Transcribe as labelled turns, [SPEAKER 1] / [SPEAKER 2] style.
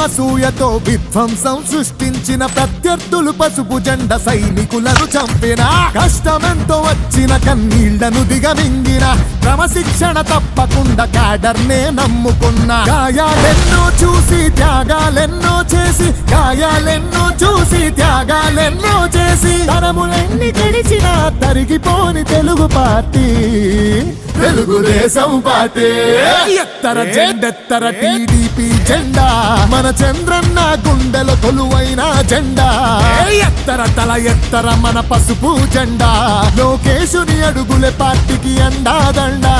[SPEAKER 1] అసూయతో విధ్వంసం సృష్టించిన ప్రత్యర్థులు పసుపు జెండ సైనికులను చంపిన కష్టమెంతో వచ్చిన కన్నీళ్లను దిగమింగిన క్రమశిక్షణ తప్పకుండా క్యాడర్నే నమ్ముకున్న గాయాలెన్నో చూసి త్యాగాలెన్నో చేసి త్యాగాలెన్నో చేసి తరములెన్ని గడిచిన తరిగిపోని తెలుగు పార్టీ తెలుగుదేశం పార్టీ ఎత్తర జెండెత్తర టీడీపీ జెండా మన చంద్రన్న గుండెల కొలువైన జెండా ఎత్తర తల ఎత్తర మన పసుపు జెండా లోకేశుని అడుగులే పార్టీకి అండాదండా